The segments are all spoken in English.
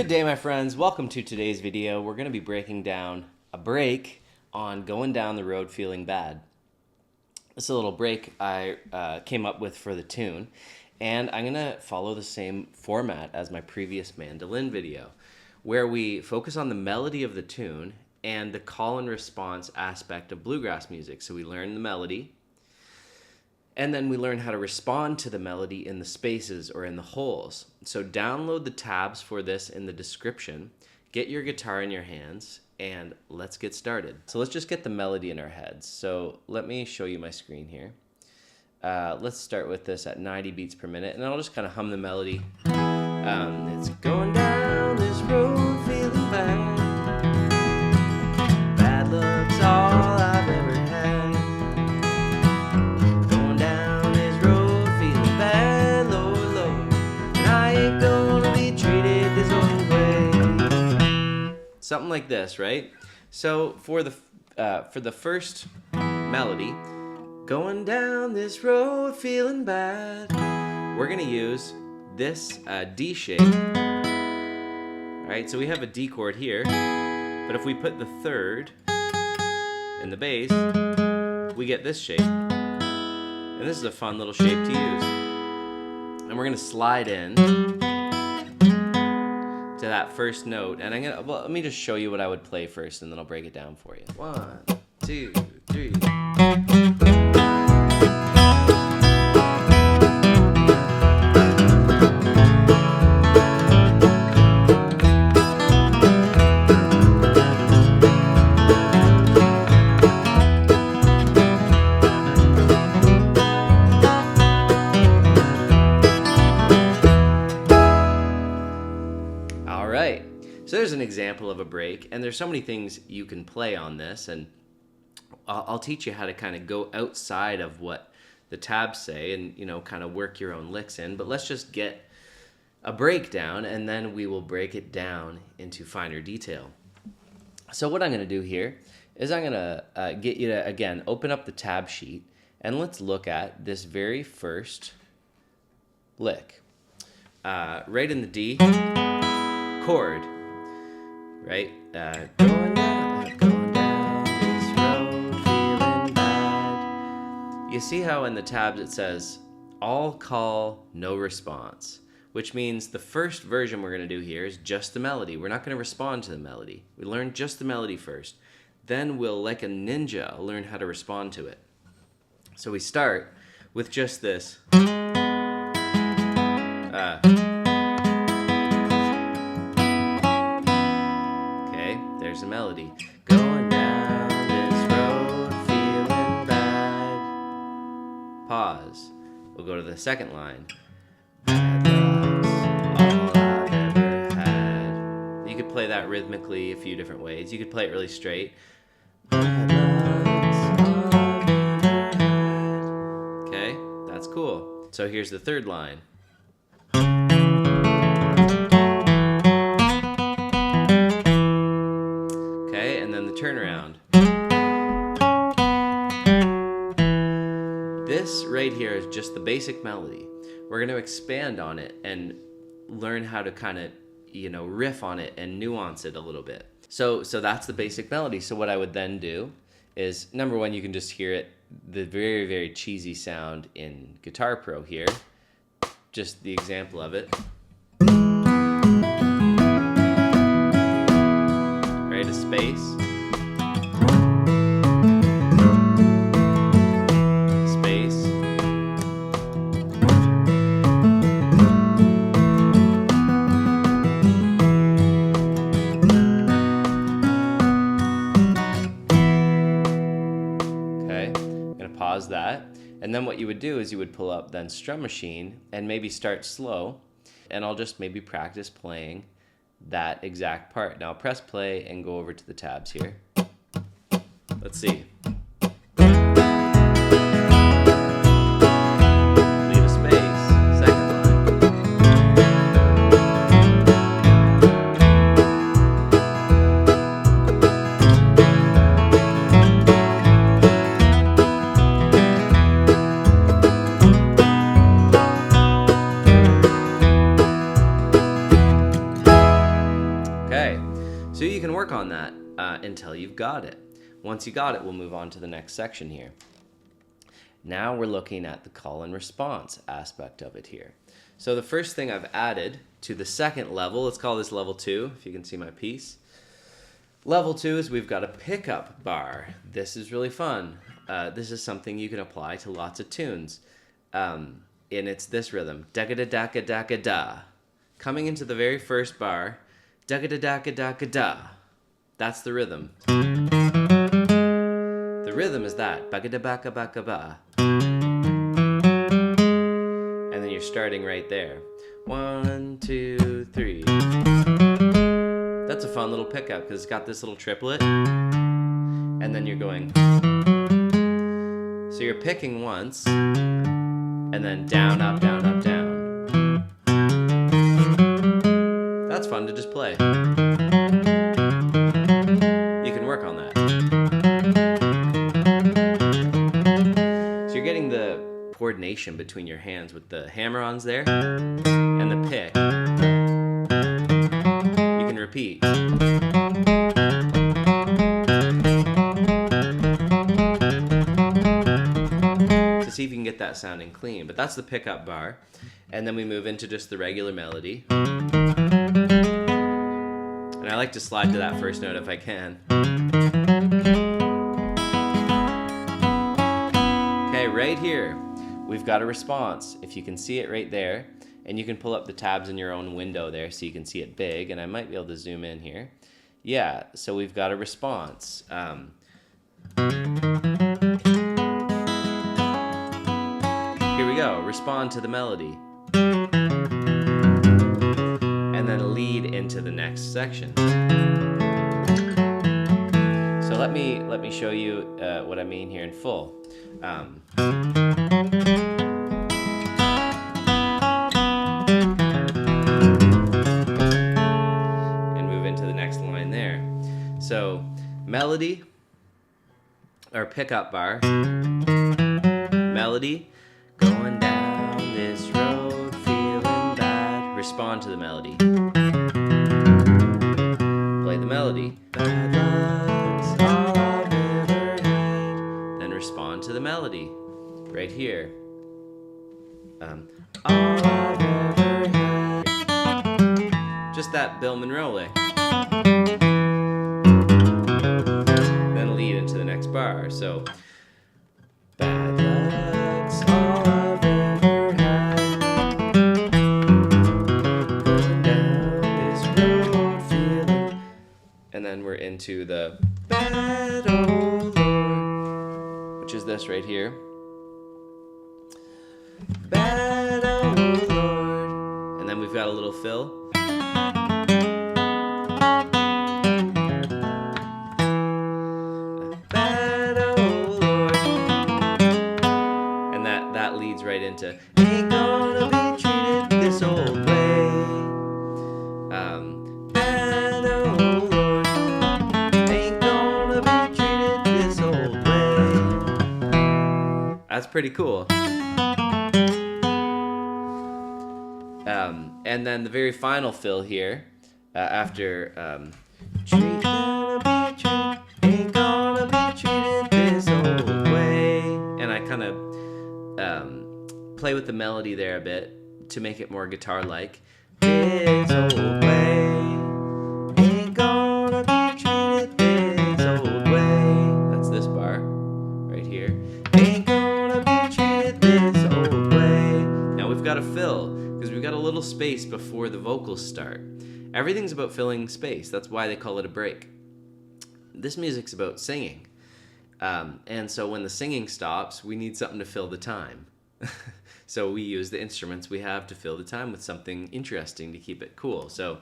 Good day, my friends. Welcome to today's video. We're going to be breaking down a break on Going Down the Road Feeling Bad. This is a little break I came up with for the tune, and I'm going to follow the same format as my previous mandolin video, where we focus on the melody of the tune and the call and response aspect of bluegrass music. So we learn the melody, and then we learn how to respond to the melody in the spaces or in the holes. So download the tabs for this in the description, get your guitar in your hands, and let's get started. So let's just get the melody in our heads. So let me show you my screen here. Let's start with this at 90 beats per minute, and I'll just kind of hum the melody. It's going down this road feeling bad. Bad luck's all I've ever had. Something like this, right? So for the first melody, going down this road feeling bad, we're gonna use this D shape. All right, so we have a D chord here, but if we put the third in the bass, we get this shape. And this is a fun little shape to use. And we're gonna slide in to that first note, and let me just show you what I would play first, and then I'll break it down for you. 1, 2, 3. So there's an example of a break, and there's so many things you can play on this, and I'll teach you how to kind of go outside of what the tabs say and, kind of work your own licks in. But let's just get a breakdown, and then we will break it down into finer detail. So what I'm going to do here is I'm going to get you to, again, open up the tab sheet, and let's look at this very first lick. Right in the D chord. Right? Going down this road feeling bad. You see how in the tabs it says, all call, no response, which means the first version we're going to do here is just the melody. We're not going to respond to the melody. We learn just the melody first. Then we'll, like a ninja, learn how to respond to it. So we start with just this. There's a melody. Going down this road feeling bad. Pause. We'll go to the second line. Bad luck's all I've ever had. You could play that rhythmically a few different ways. You could play it really straight. Bad luck's all I've ever had. Okay, that's cool. So here's the third line. Turnaround. This right here is just the basic melody. We're going to expand on it and learn how to kind of, riff on it and nuance it a little bit. So that's the basic melody. So what I would then do is, number one, you can just hear it, the very, very cheesy sound in Guitar Pro here. Just the example of it. Right, a space. Pause that, and then what you would do is you would pull up then Strum Machine and maybe start slow, and I'll just maybe practice playing that exact part. Now press play and go over to the tabs here. Let's see. Leave a space, second line. work on that until you've got it. Once you got it, we'll move on to the next section here. Now we're looking at the call and response aspect of it here. So the first thing I've added to the second level, let's call this level 2, if you can see my piece. Level 2 is we've got a pickup bar. This is really fun. This is something you can apply to lots of tunes. And it's this rhythm, da-ga-da-da-ga-da-ga-da. Coming into the very first bar, da-ga-da-da-ga-da-ga-da. That's the rhythm. The rhythm is that, ba-ga-da-ba-ga-ba-ga-ba. And then you're starting right there. 1, 2, 3. That's a fun little pickup because it's got this little triplet. And then you're going. So you're picking once, and then down, up, down, up, down. That's fun to just play. You can work on that. So you're getting the coordination between your hands with the hammer-ons there and the pick. You can repeat. To see if you can get that sounding clean. But that's the pickup bar. And then we move into just the regular melody. And I like to slide to that first note if I can. Okay, right here, we've got a response. If you can see it right there, and you can pull up the tabs in your own window there so you can see it big, and I might be able to zoom in here. Yeah, so we've got a response. Here we go, respond to the melody. And then lead into the next section. So let me show you what I mean here in full. And move into the next line there. So melody, or pickup bar, melody, going down this road feeling bad. Respond to the melody. Play the melody. Bad luck's all I've ever had. Then respond to the melody. Right here. All I've ever had. Just that Bill Monroe lick. Then lead into the next bar. So bad luck's all I've ever had. Going down this road feeling. And then we're into the bad old Lord, which is this right here. Bad old Lord. And then we've got a little fill. Bad old Lord. And that leads right into ain't gonna be treated this old way. Bad old Lord. Ain't gonna be treated this old way. That's pretty cool. And then the very final fill here, after ain't gonna be treated this old way, and I kind of play with the melody there a bit to make it more guitar-like. This old way ain't gonna be treated this old way. That's this bar right here. Ain't gonna be treated this old way. Now we've got to fill, because we've got a little space before the vocals start. Everything's about filling space. That's why they call it a break. This music's about singing. And so when the singing stops, we need something to fill the time. So we use the instruments we have to fill the time with something interesting to keep it cool. So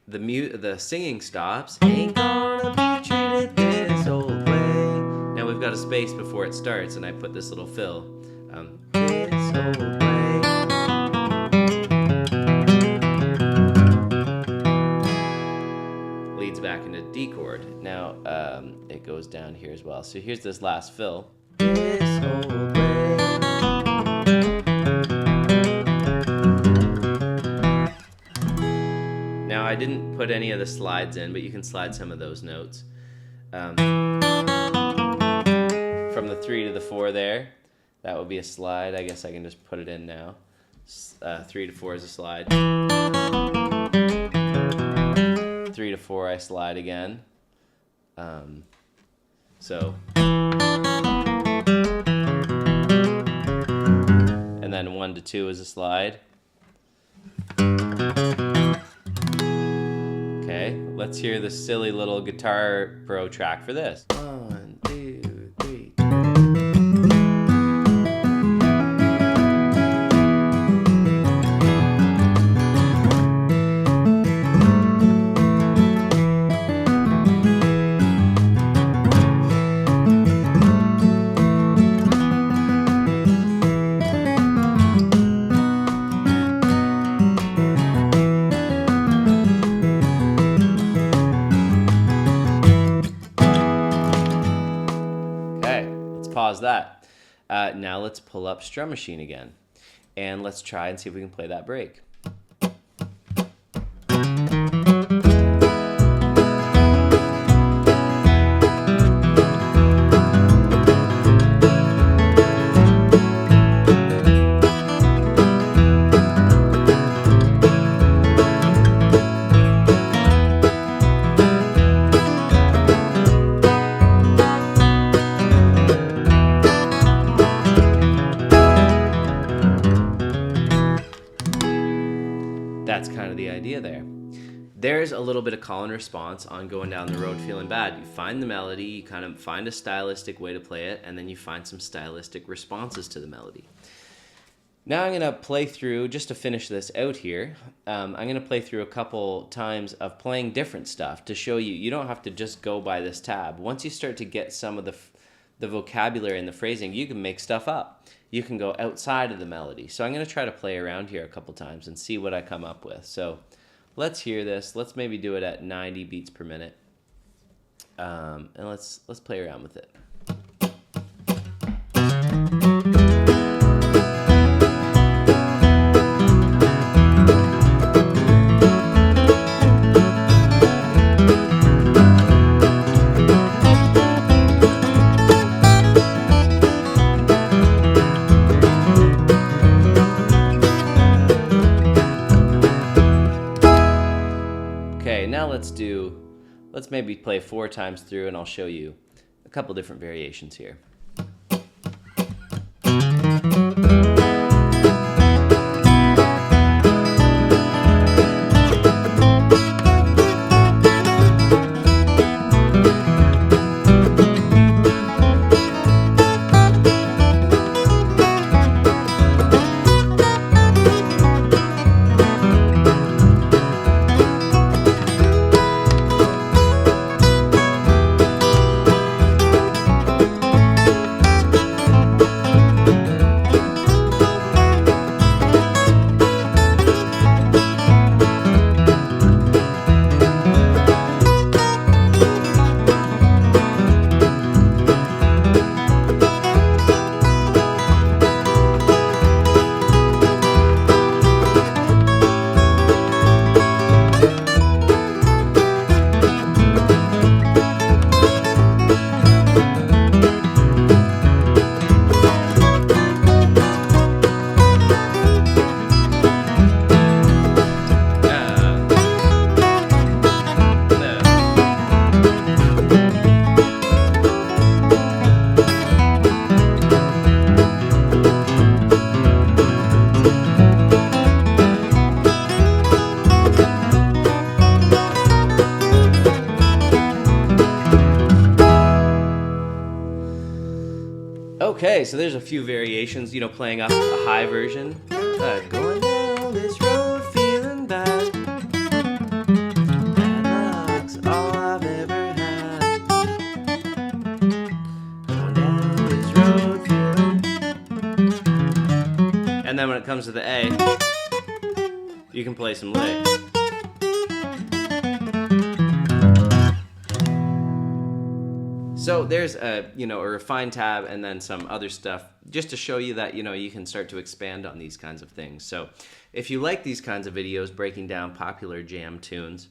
the singing stops. Ain't gonna be treated this old way. Now we've got a space before it starts, and I put this little fill. This old way. Leads back into D chord. Now it goes down here as well. So here's this last fill. This old way. Now I didn't put any of the slides in, but you can slide some of those notes. From the 3 to the 4 there, that would be a slide. I guess I can just put it in now. 3 to 4 is a slide. 3 to 4 I slide again. So, and then 1 to 2 is a slide. Okay, let's hear the silly little Guitar Pro track for this. 1, 2, 3. Pause that. Now let's pull up Strum Machine again, and let's try and see if we can play that break. That's kind of the idea there. There's a little bit of call and response on going down the road feeling bad. You find the melody, you kind of find a stylistic way to play it, and then you find some stylistic responses to the melody. Now I'm going to play through, just to finish this out here, I'm going to play through a couple times of playing different stuff to show you, you don't have to just go by this tab. Once you start to get some of the vocabulary and the phrasing, you can make stuff up. You can go outside of the melody. So I'm going to try to play around here a couple times and see what I come up with. So let's hear this. Let's maybe do it at 90 beats per minute. And let's play around with it. Now let's maybe play 4 times through, and I'll show you a couple different variations here. Okay, so there's a few variations, playing up a high version. Going down this road feeling bad. Bad luck's all I've ever had. Going down this road feeling. And then when it comes to the A, you can play some licks. So there's a refined tab and then some other stuff just to show you that you can start to expand on these kinds of things. So if you like these kinds of videos breaking down popular jam tunes,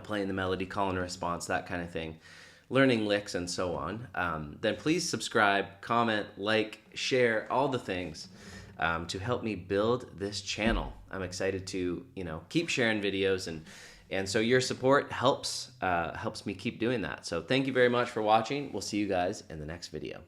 playing the melody, call and response, that kind of thing, learning licks and so on, then please subscribe, comment, like, share, all the things to help me build this channel. I'm excited to, keep sharing videos, and so your support helps me keep doing that. So thank you very much for watching. We'll see you guys in the next video.